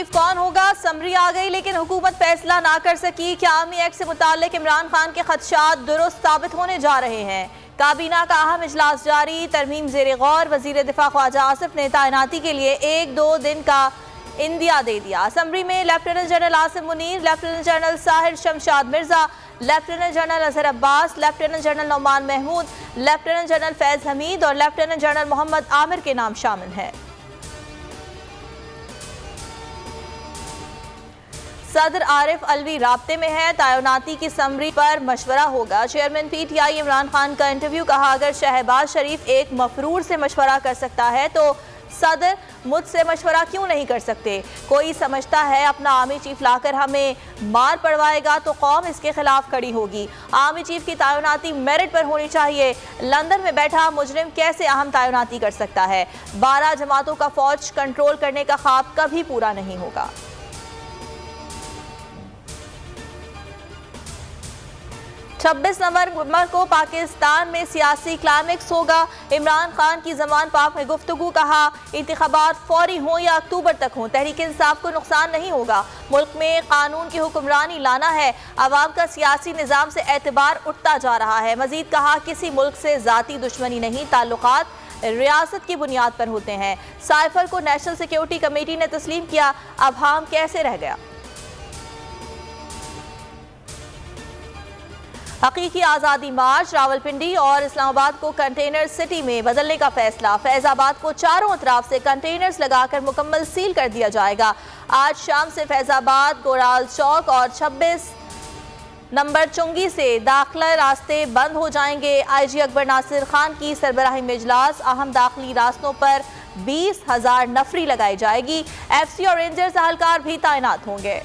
Chief कौन होगा? Summary आ गई लेकिन हुकूमत फैसला ना कर सकी। क्या आर्मी एक्ट से मुताल्लिक इमरान खान के खदशात दुरुस्त साबित होने जा रहे हैं? काबीना का अहम इजलास जारी, तरमीम ज़ेर गौर। वज़ीर दिफा ख्वाजा आसिफ ने तैनाती के लिए 1-2 दिन का इंदिया दे दिया। असम्बली में lieutenant general Asim Munir, lieutenant general Sahir Shamshad Mirza, lieutenant general Azhar Abbas, lieutenant general Nauman Mahmood, lieutenant general Faiz Hameed और लेफ्टिनेंट जनरल मोहम्मद आमिर के नाम शामिल हैं। सदर आरिफ अलवी राब्ते में है, तैनाती की समरी पर मशवरा होगा। चेयरमैन PTI इमरान खान का इंटरव्यू, कहा अगर शहबाज शरीफ एक मफरूर से मशवरा कर सकता है तो सदर मुझसे मशवरा क्यों नहीं कर सकते? कोई समझता है अपना आर्मी चीफ लाकर हमें मार पड़वाएगा तो कौम इसके खिलाफ खड़ी होगी। आर्मी चीफ की तैनाती मेरिट पर होनी चाहिए। लंदन में बैठा मुजरिम कैसे अहम तैनाती कर सकता है? 12 जमातों का फौज कंट्रोल करने का ख्वाब कभी पूरा नहीं होगा। 26 नवंबर को पाकिस्तान में सियासी क्लाइमेक्स होगा। इमरान खान की जमान पाक में गुफ्तगू, कहा इंतखाबात फौरी हों या अक्टूबर तक हों, तहरीक इंसाफ को नुकसान नहीं होगा। मुल्क में कानून की हुक्मरानी लाना है। अवाम का सियासी निज़ाम से एतबार उठता जा रहा है। मजीद कहा किसी मुल्क से ज़ाती दुश्मनी नहीं, ताल्लुकात रियासत की बुनियाद पर होते हैं। साइफर को नेशनल सिक्योरिटी कमेटी ने तस्लीम किया, अब हम कैसे रह गया। हकीकी आज़ादी मार्च, रावलपिंडी और इस्लामाबाद को कंटेनर सिटी में बदलने का फैसला। फैजाबाद को चारों तरफ से कंटेनर्स लगाकर मुकम्मल सील कर दिया जाएगा। आज शाम से फैजाबाद, गोराल चौक और 26 नंबर चुंगी से दाखिला रास्ते बंद हो जाएंगे। IG अकबर नासिर खान की सरबराही में इजलास, अहम दाखिली रास्तों पर 20,000 नफरी लगाई जाएगी। FC और रेंजर्स एहलकार भी तैनात होंगे।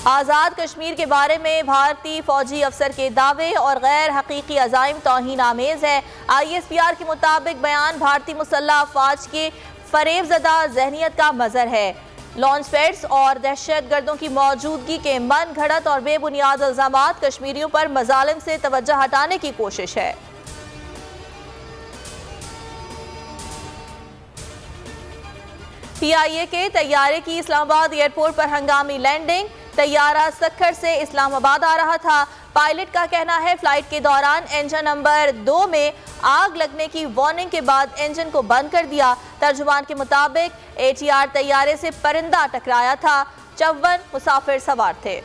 आज़ाद कश्मीर के बारे में भारतीय फौजी अफसर के दावे और गैर हकीकी अज़ाइम तौहीन आमेज़ है। ISPR के मुताबिक बयान भारतीय मुसल्लह अफ़वाज के फ़रेबज़दा ज़हनियत का मज़हर है। लॉन्च पैड्स और दहशतगर्दों की मौजूदगी के मन घड़त और बेबुनियाद इल्ज़ामात कश्मीरियों पर मज़ालिम से तवज्जो हटाने की कोशिश है। PIA के तैयारे की इस्लामाबाद एयरपोर्ट पर हंगामी लैंडिंग। तैयारा सक्खर से इस्लामाबाद आ रहा था। पायलट का कहना है फ्लाइट के दौरान इंजन नंबर 2 में आग लगने की वार्निंग के बाद इंजन को बंद कर दिया। तर्जुमान के मुताबिक ATR तैयारे से परिंदा टकराया था। 54 मुसाफिर सवार थे।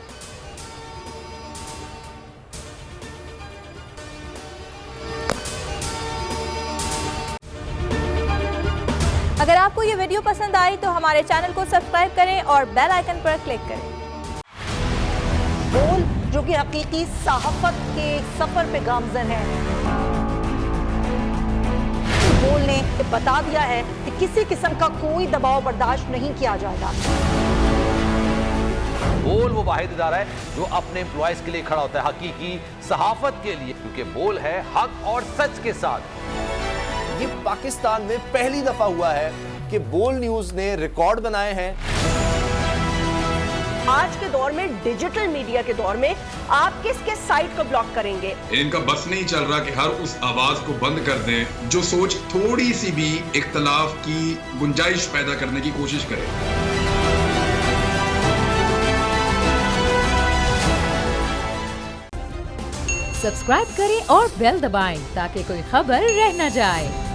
अगर आपको ये वीडियो पसंद आई तो हमारे चैनल को सब्सक्राइब करें और बेल आइकन पर क्लिक करें। बोल जो कि हकीकी सहाफत के सफर पे गामजन है, बोल ने बता दिया है कि किसी किस्म का कोई दबाव बर्दाश्त नहीं किया जाएगा। बोल वो वाहिद इदारा है जो अपने एम्प्लॉयज के लिए खड़ा होता है, हकीकी सहाफत के लिए, क्योंकि बोल है हक और सच के साथ। ये पाकिस्तान में पहली दफा हुआ है कि बोल न्यूज ने रिकॉर्ड बनाए हैं। आज के दौर में, डिजिटल मीडिया के दौर में, आप किस किस साइट को ब्लॉक करेंगे? इनका बस नहीं चल रहा कि हर उस आवाज को बंद कर दें जो सोच थोड़ी सी भी इख्तलाफ की गुंजाइश पैदा करने की कोशिश करे। सब्सक्राइब करें और बेल दबाएं ताकि कोई खबर रह न जाए।